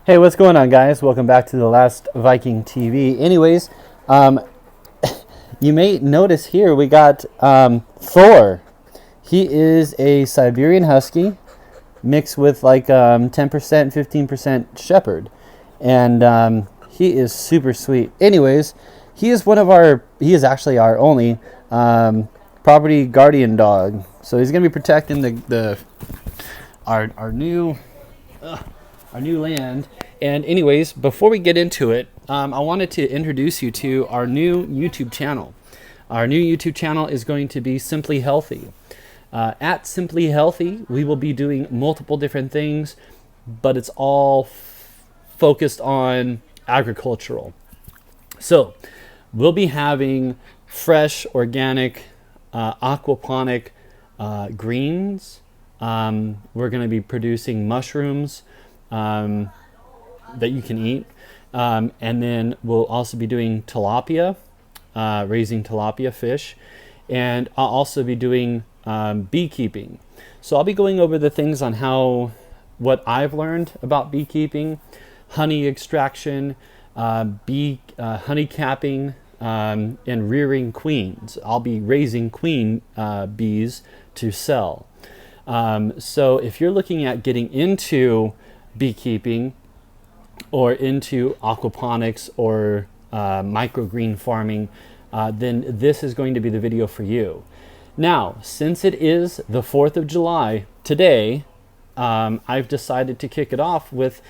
Hey, what's going on, guys? Welcome back to the Last Viking TV. Anyways, you may notice here we got Thor. He is a Siberian Husky mixed with like 10%, 15% Shepherd. And he is super sweet. Anyways, he is actually our only property guardian dog. So he's going to be protecting our new land. And anyways, before we get into it, I wanted to introduce you to our new YouTube channel. Our new YouTube channel is going to be Simply Healthy. At Simply Healthy, we will be doing multiple different things, but it's all focused on agricultural. So we'll be having fresh, organic, aquaponic greens. We're going to be producing mushrooms that you can eat. And then we'll also be doing tilapia, raising tilapia fish. And I'll also be doing beekeeping. So I'll be going over the things on what I've learned about beekeeping, honey extraction, honey capping, and rearing queens. I'll be raising queen bees to sell. So if you're looking at getting into beekeeping or into aquaponics or microgreen farming, then this is going to be the video for you. Now, since it is the 4th of July today, I've decided to kick it off with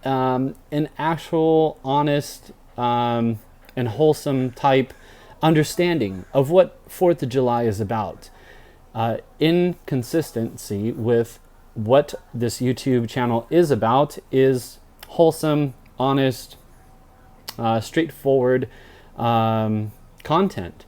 an actual honest and wholesome type understanding of what 4th of July is about. In consistency with what this YouTube channel is about is wholesome, honest, straightforward content.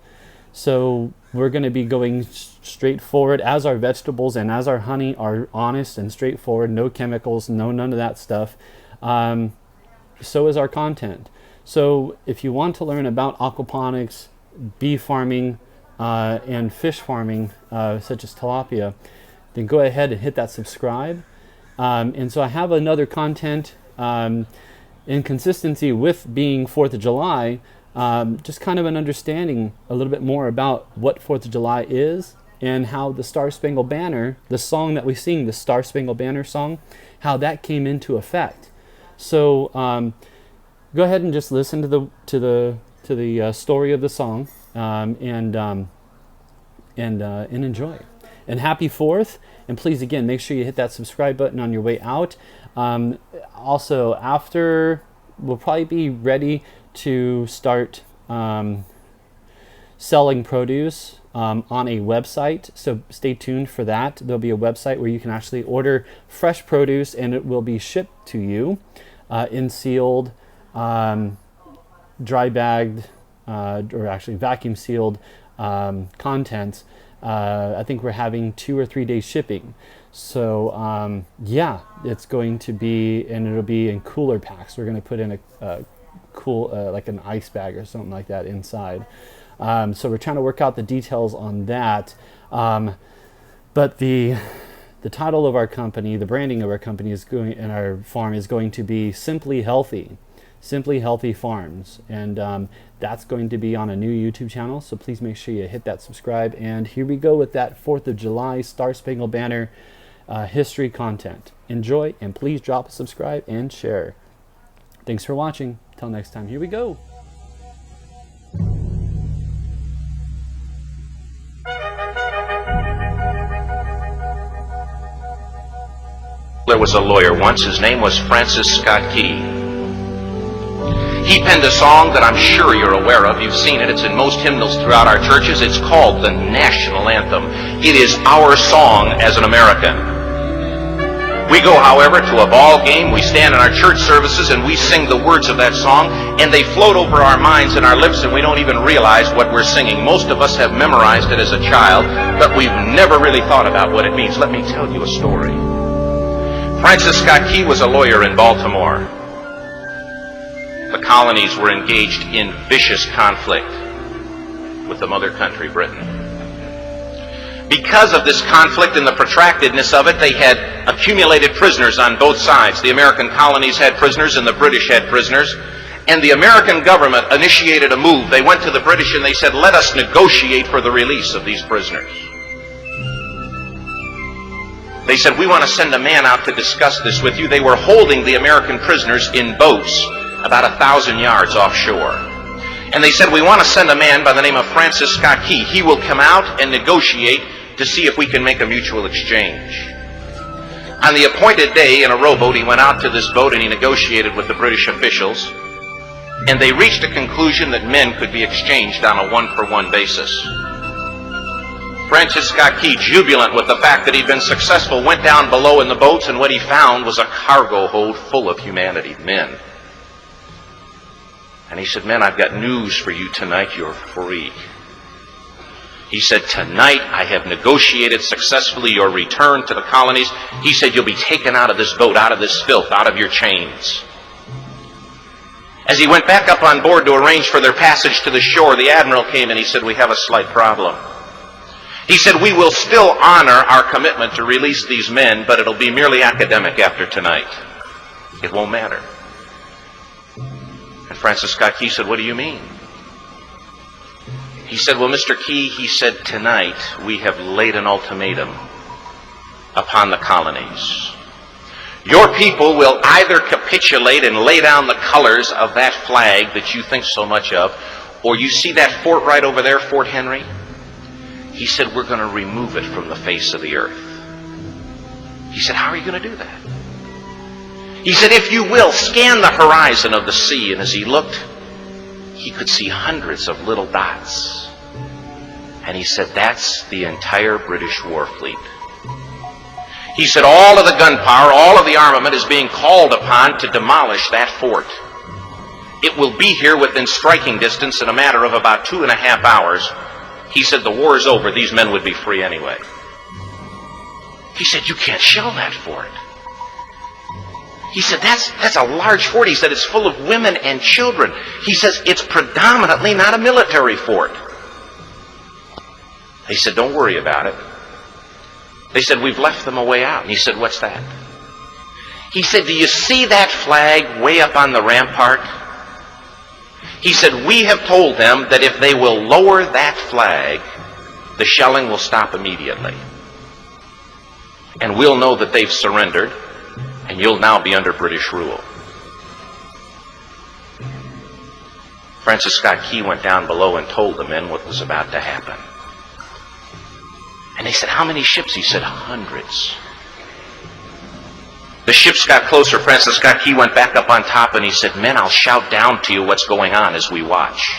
So we're going to be going straightforward, as our vegetables and as our honey are honest and straightforward, no chemicals, none of that stuff. So is our content. So if you want to learn about aquaponics, bee farming, and fish farming, such as tilapia, then go ahead and hit that subscribe. And so I have another content in consistency with being 4th of July, just kind of an understanding a little bit more about what 4th of July is and how the Star Spangled Banner, the song that we sing, the Star Spangled Banner song, how that came into effect. So go ahead and just listen to the story of the song and enjoy. And happy 4th, and please again make sure you hit that subscribe button on your way out. Also, after, we'll probably be ready to start selling produce on a website, so stay tuned for that. There'll be a website where you can actually order fresh produce and it will be shipped to you in sealed, dry bagged, or actually vacuum sealed contents. I think we're having 2 or 3 days shipping. So yeah, it's going to be, and it'll be in cooler packs. We're going to put in a cool, like an ice bag or something like that inside. So we're trying to work out the details on that. But the title of our company, the branding of our company and our farm is going to be Simply Healthy. Simply Healthy Farms, and that's going to be on a new YouTube channel, so please make sure you hit that subscribe. And here we go with that 4th of July Star Spangled Banner history content. Enjoy, and please drop a subscribe and share. Thanks for watching. Till next time, here we go. There was a lawyer once. His name was Francis Scott Key. He penned a song that I'm sure you're aware of. You've seen it. It's in most hymnals throughout our churches. It's called the national anthem. It is our song as an American. We go, however, to a ball game. We stand in our church services and we sing the words of that song, and they float over our minds and our lips, and we don't even realize what we're singing. Most of us have memorized it as a child, but we've never really thought about what it means. Let me tell you a story. Francis Scott Key was a lawyer in Baltimore. The colonies were engaged in vicious conflict with the mother country, Britain. Because of this conflict and the protractedness of it, they had accumulated prisoners on both sides. The American colonies had prisoners and the British had prisoners. And the American government initiated a move. They went to the British and they said, let us negotiate for the release of these prisoners. They said, we want to send a man out to discuss this with you. They were holding the American prisoners in boats about 1,000 yards offshore. And they said, we want to send a man by the name of Francis Scott Key. He will come out and negotiate to see if we can make a mutual exchange. On the appointed day in a rowboat, he went out to this boat and he negotiated with the British officials. And they reached a conclusion that men could be exchanged on a one-for-one basis. Francis Scott Key, jubilant with the fact that he'd been successful, went down below in the boats, and what he found was a cargo hold full of humanity, men. And he said, men, I've got news for you tonight. You're free. He said, tonight I have negotiated successfully your return to the colonies. He said, you'll be taken out of this boat, out of this filth, out of your chains. As he went back up on board to arrange for their passage to the shore, the admiral came and he said, we have a slight problem. He said, we will still honor our commitment to release these men, but it'll be merely academic after tonight. It won't matter. And Francis Scott Key said, what do you mean? He said, well, Mr. Key, he said, tonight we have laid an ultimatum upon the colonies. Your people will either capitulate and lay down the colors of that flag that you think so much of, or you see that fort right over there, Fort Henry? He said, we're going to remove it from the face of the earth. He said, how are you going to do that? He said, if you will, scan the horizon of the sea. And as he looked, he could see hundreds of little dots. And he said, that's the entire British war fleet. He said, all of the gunpowder, all of the armament is being called upon to demolish that fort. It will be here within striking distance in a matter of about 2.5 hours. He said, the war is over. These men would be free anyway. He said, you can't shell that fort. He said, that's a large fort. He said, it's full of women and children. He says, it's predominantly not a military fort. He said, don't worry about it. They said, we've left them a way out. And he said, what's that? He said, do you see that flag way up on the rampart? He said, we have told them that if they will lower that flag, the shelling will stop immediately. And we'll know that they've surrendered, and you'll now be under British rule. Francis Scott Key went down below and told the men what was about to happen. And they said, how many ships? He said, hundreds. The ships got closer. Francis Scott Key went back up on top and he said, men, I'll shout down to you what's going on as we watch.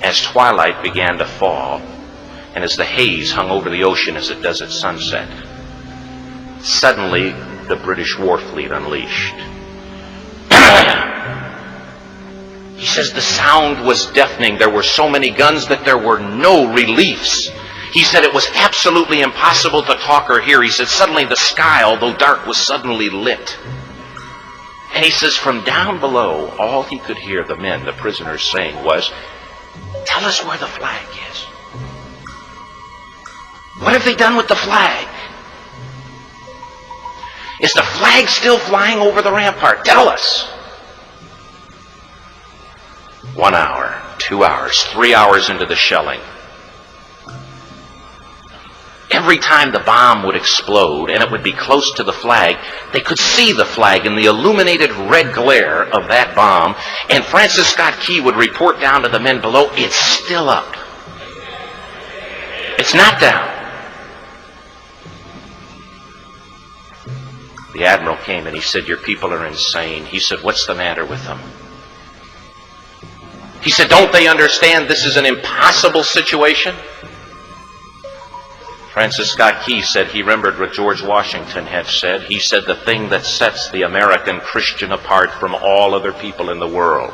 As twilight began to fall, and as the haze hung over the ocean as it does at sunset, suddenly the British war fleet unleashed. He says the sound was deafening. There were so many guns that there were no reliefs. He said it was absolutely impossible to talk or hear. He said suddenly the sky, although dark, was suddenly lit. And he says from down below, all he could hear the men, the prisoners, saying was, tell us where the flag is. What have they done with the flag? Is the flag still flying over the rampart? Tell us. 1 hour, 2 hours, 3 hours into the shelling, every time the bomb would explode and it would be close to the flag, they could see the flag in the illuminated red glare of that bomb, and Francis Scott Key would report down to the men below, it's still up. It's not down. The admiral came and he said, your people are insane. He said, what's the matter with them? He said, don't they understand this is an impossible situation? Francis Scott Key said he remembered what George Washington had said. He said the thing that sets the American Christian apart from all other people in the world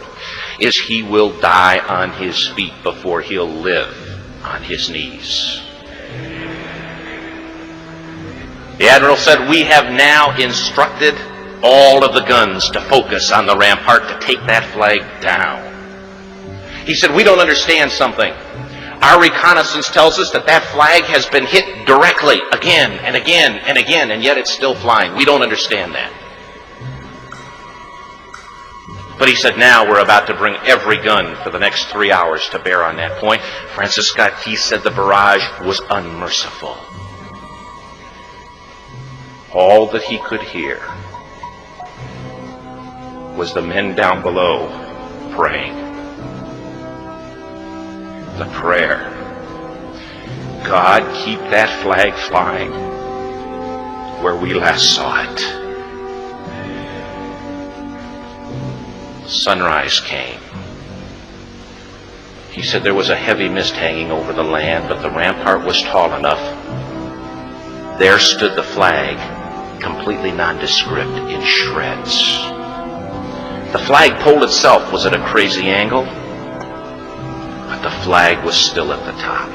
is he will die on his feet before he'll live on his knees. The admiral said, we have now instructed all of the guns to focus on the rampart to take that flag down. He said, we don't understand something. Our reconnaissance tells us that that flag has been hit directly again and again and again, and yet it's still flying. We don't understand that. But he said, now we're about to bring every gun for the next 3 hours to bear on that point. Francis Scott Key said the barrage was unmerciful. All that he could hear was the men down below praying. The prayer, God, keep that flag flying where we last saw it. Sunrise came. He said there was a heavy mist hanging over the land, but the rampart was tall enough. There stood the flag, completely nondescript, in shreds. The flagpole itself was at a crazy angle, but the flag was still at the top.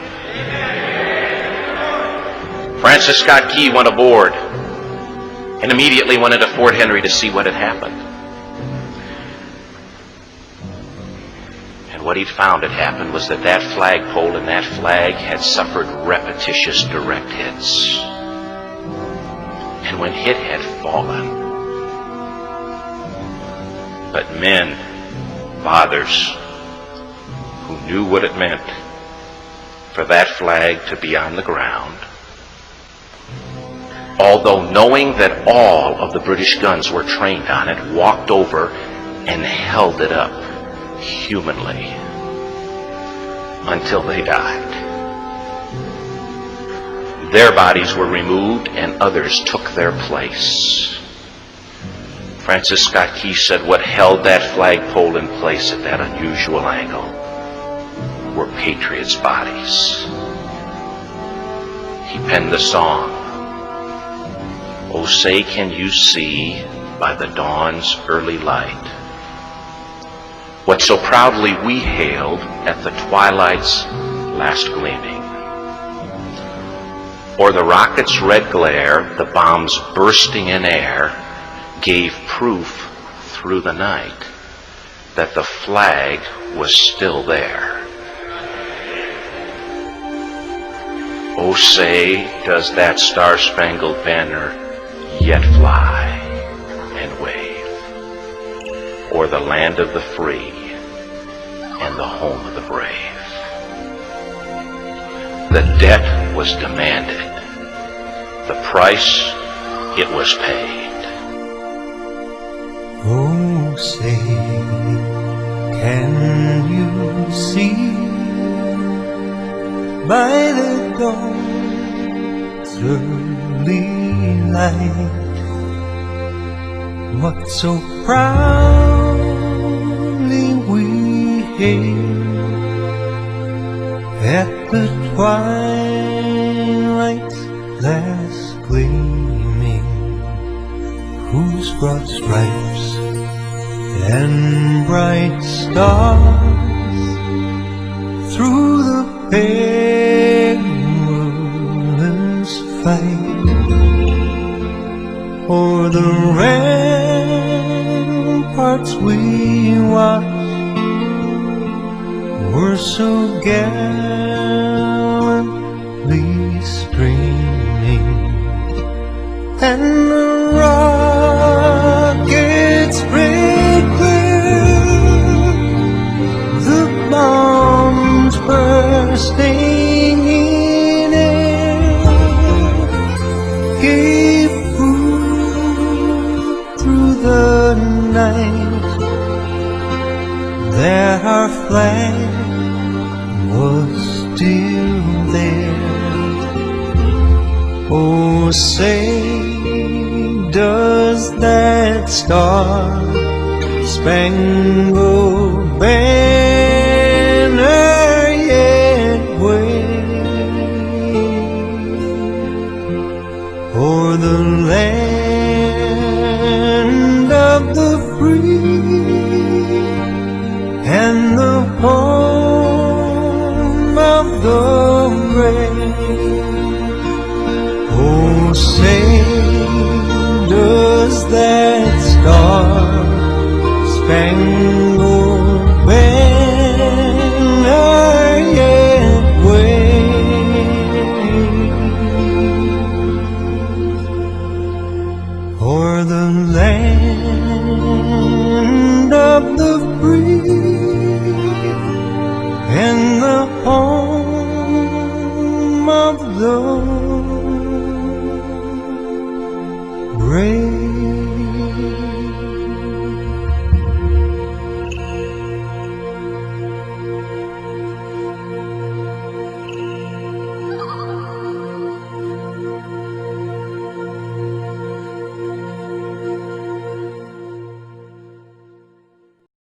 Francis Scott Key went aboard and immediately went into Fort Henry to see what had happened. And what he'd found had happened was that that flagpole and that flag had suffered repetitious direct hits. And when hit had fallen, but men, fathers, who knew what it meant for that flag to be on the ground, although knowing that all of the British guns were trained on it, walked over and held it up humanly until they died. Their bodies were removed and others took their place. Francis Scott Key said what held that flagpole in place at that unusual angle were patriots' bodies. He penned the song, "Oh, say can you see by the dawn's early light what so proudly we hailed at the twilight's last gleaming? Or the rocket's red glare, the bombs bursting in air, gave proof through the night that the flag was still there. Oh, say, does that star-spangled banner yet fly and wave o'er the land of the free and the home of the brave?" The debt was demanded. The price, it was paid. Oh, say, can you see by the dawn's early light what so proudly we hailed at the twilight's last gleaming, whose broad stripes and bright stars through the perilous fight o'er the ramparts we watched were so gallantly streaming, and the rockets break clear, the bombs bursting in air gave proof through the night that our flag was still there. Oh, say, does that star-spangled banner yet wave o'er the land of the free and the home of the brave? Oh, say, does that star-spangled banner yet of the